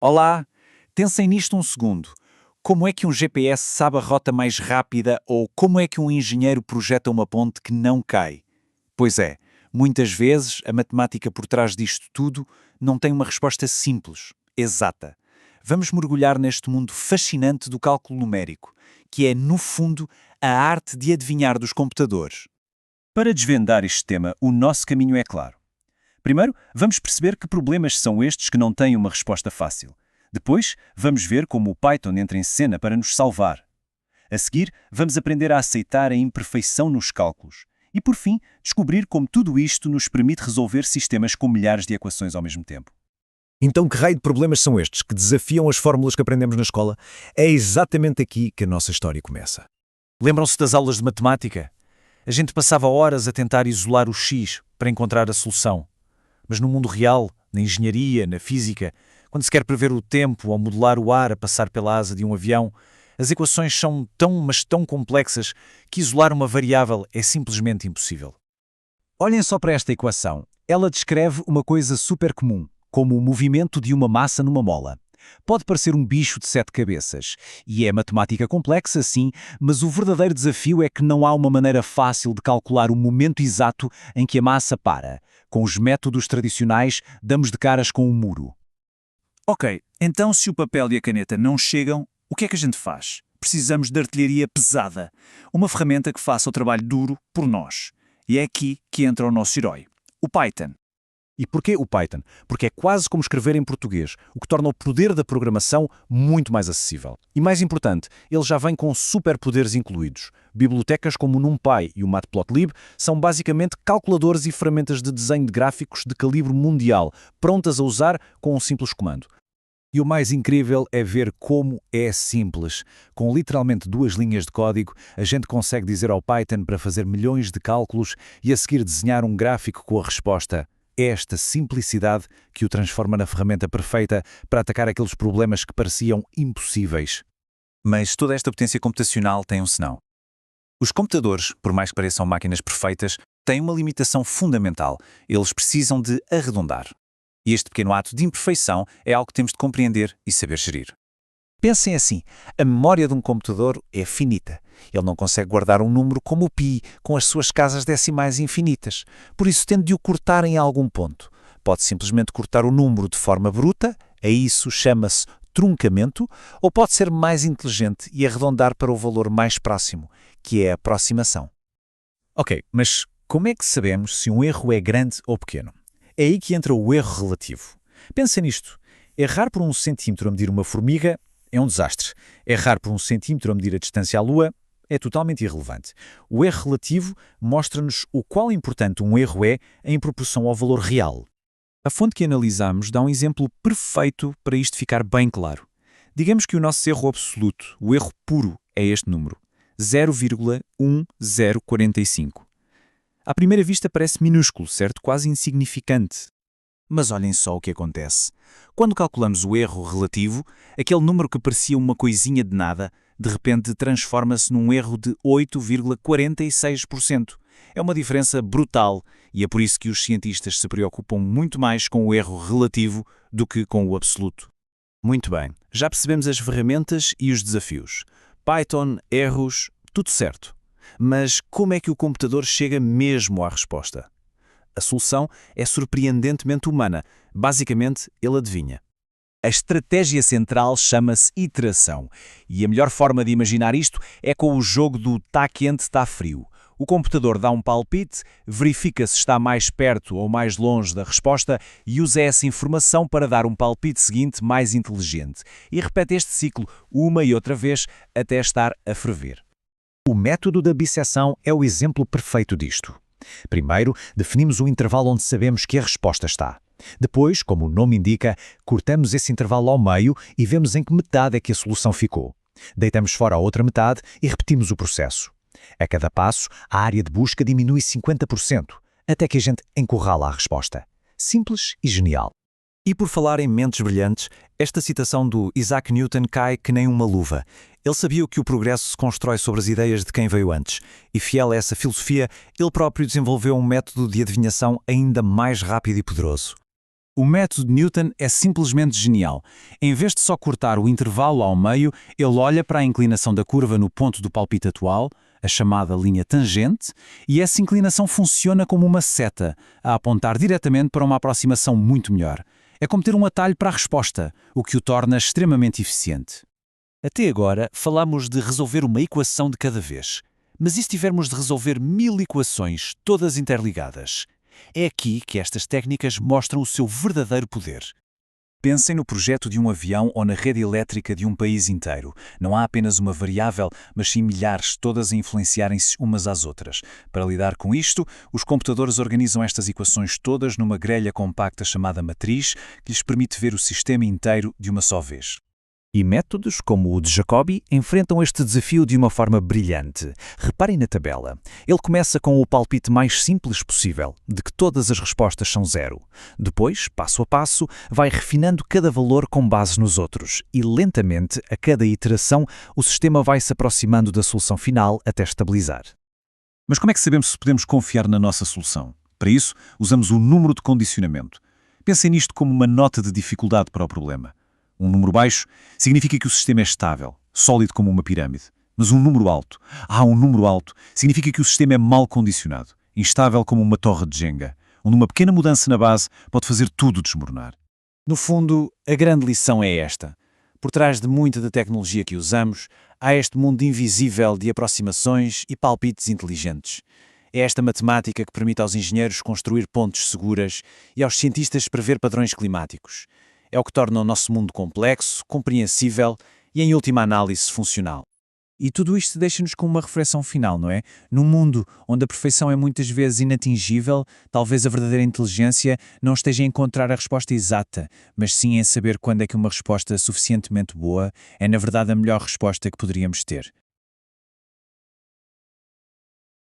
Olá, pensem nisto um segundo. Como é que um GPS sabe a rota mais rápida ou como é que um engenheiro projeta uma ponte que não cai? Pois é, muitas vezes a matemática por trás disto tudo não tem uma resposta simples, exata. Vamos mergulhar neste mundo fascinante do cálculo numérico, que é, no fundo, a arte de adivinhar dos computadores. Para desvendar este tema, o nosso caminho é claro. Primeiro, vamos perceber que problemas são estes que não têm uma resposta fácil. Depois, vamos ver como o Python entra em cena para nos salvar. A seguir, vamos aprender a aceitar a imperfeição nos cálculos. E, por fim, descobrir como tudo isto nos permite resolver sistemas com milhares de equações ao mesmo tempo. Então, que raio de problemas são estes que desafiam as fórmulas que aprendemos na escola? É exatamente aqui que a nossa história começa. Lembram-se das aulas de matemática? A gente passava horas a tentar isolar o x para encontrar a solução. Mas no mundo real, na engenharia, na física, quando se quer prever o tempo ou modelar o ar a passar pela asa de um avião, as equações são tão complexas que isolar uma variável é simplesmente impossível. Olhem só para esta equação. Ela descreve uma coisa super comum, como o movimento de uma massa numa mola. Pode parecer um bicho de 7 cabeças, e é matemática complexa, sim, mas o verdadeiro desafio é que não há uma maneira fácil de calcular o momento exato em que a massa para. Com os métodos tradicionais, damos de caras com um muro. Ok, então se o papel e a caneta não chegam, o que é que a gente faz? Precisamos de artilharia pesada, uma ferramenta que faça o trabalho duro por nós. E é aqui que entra o nosso herói, o Python. E porquê o Python? Porque é quase como escrever em português, o que torna o poder da programação muito mais acessível. E mais importante, ele já vem com superpoderes incluídos. Bibliotecas como o NumPy e o Matplotlib são basicamente calculadores e ferramentas de desenho de gráficos de calibre mundial, prontas a usar com um simples comando. E o mais incrível é ver como é simples. Com literalmente 2 linhas de código, a gente consegue dizer ao Python para fazer milhões de cálculos e a seguir desenhar um gráfico com a resposta. É esta simplicidade que o transforma na ferramenta perfeita para atacar aqueles problemas que pareciam impossíveis. Mas toda esta potência computacional tem um senão. Os computadores, por mais que pareçam máquinas perfeitas, têm uma limitação fundamental. Eles precisam de arredondar. E este pequeno ato de imperfeição é algo que temos de compreender e saber gerir. Pensem assim, a memória de um computador é finita. Ele não consegue guardar um número como o π, com as suas casas decimais infinitas. Por isso tem de o cortar em algum ponto. Pode simplesmente cortar o número de forma bruta, a isso chama-se truncamento, ou pode ser mais inteligente e arredondar para o valor mais próximo, que é a aproximação. Ok, mas como é que sabemos se um erro é grande ou pequeno? É aí que entra o erro relativo. Pensa nisto. Errar por 1 centímetro a medir uma formiga é um desastre. Errar por 1 centímetro a medir a distância à Lua é totalmente irrelevante. O erro relativo mostra-nos o quão importante um erro é em proporção ao valor real. A fonte que analisamos dá um exemplo perfeito para isto ficar bem claro. Digamos que o nosso erro absoluto, o erro puro, é este número, 0,1045. À primeira vista parece minúsculo, certo? Quase insignificante. Mas olhem só o que acontece. Quando calculamos o erro relativo, aquele número que parecia uma coisinha de nada, de repente transforma-se num erro de 8,46%. É uma diferença brutal e é por isso que os cientistas se preocupam muito mais com o erro relativo do que com o absoluto. Muito bem, já percebemos as ferramentas e os desafios. Python, erros, tudo certo. Mas como é que o computador chega mesmo à resposta? A solução é surpreendentemente humana. Basicamente, ele adivinha. A estratégia central chama-se iteração. E a melhor forma de imaginar isto é com o jogo do tá quente, tá frio. O computador dá um palpite, verifica se está mais perto ou mais longe da resposta e usa essa informação para dar um palpite seguinte mais inteligente. E repete este ciclo uma e outra vez até estar a ferver. O método da bisseção é o exemplo perfeito disto. Primeiro, definimos o intervalo onde sabemos que a resposta está. Depois, como o nome indica, cortamos esse intervalo ao meio e vemos em que metade é que a solução ficou. Deitamos fora a outra metade e repetimos o processo. A cada passo, a área de busca diminui 50%, até que a gente encurrala a resposta. Simples e genial. E por falar em mentes brilhantes, esta citação do Isaac Newton cai que nem uma luva. Ele sabia que o progresso se constrói sobre as ideias de quem veio antes, e fiel a essa filosofia, ele próprio desenvolveu um método de adivinhação ainda mais rápido e poderoso. O método de Newton é simplesmente genial. Em vez de só cortar o intervalo ao meio, ele olha para a inclinação da curva no ponto do palpite atual, a chamada linha tangente, e essa inclinação funciona como uma seta, a apontar diretamente para uma aproximação muito melhor. É como ter um atalho para a resposta, o que o torna extremamente eficiente. Até agora, falamos de resolver uma equação de cada vez. Mas e se tivermos de resolver 1000 equações, todas interligadas? É aqui que estas técnicas mostram o seu verdadeiro poder. Pensem no projeto de um avião ou na rede elétrica de um país inteiro. Não há apenas uma variável, mas sim milhares, todas a influenciarem-se umas às outras. Para lidar com isto, os computadores organizam estas equações todas numa grelha compacta chamada matriz, que lhes permite ver o sistema inteiro de uma só vez. E métodos como o de Jacobi enfrentam este desafio de uma forma brilhante. Reparem na tabela. Ele começa com o palpite mais simples possível, de que todas as respostas são zero. Depois, passo a passo, vai refinando cada valor com base nos outros e, lentamente, a cada iteração, o sistema vai se aproximando da solução final até estabilizar. Mas como é que sabemos se podemos confiar na nossa solução? Para isso, usamos o número de condicionamento. Pensem nisto como uma nota de dificuldade para o problema. Um número baixo significa que o sistema é estável, sólido como uma pirâmide. Mas um número alto, um número alto, significa que o sistema é mal condicionado, instável como uma torre de Jenga, onde uma pequena mudança na base pode fazer tudo desmoronar. No fundo, a grande lição é esta. Por trás de muita da tecnologia que usamos, há este mundo invisível de aproximações e palpites inteligentes. É esta matemática que permite aos engenheiros construir pontes seguras e aos cientistas prever padrões climáticos. É o que torna o nosso mundo complexo, compreensível e, em última análise, funcional. E tudo isto deixa-nos com uma reflexão final, não é? Num mundo onde a perfeição é muitas vezes inatingível, talvez a verdadeira inteligência não esteja em encontrar a resposta exata, mas sim em saber quando é que uma resposta suficientemente boa é, na verdade, a melhor resposta que poderíamos ter.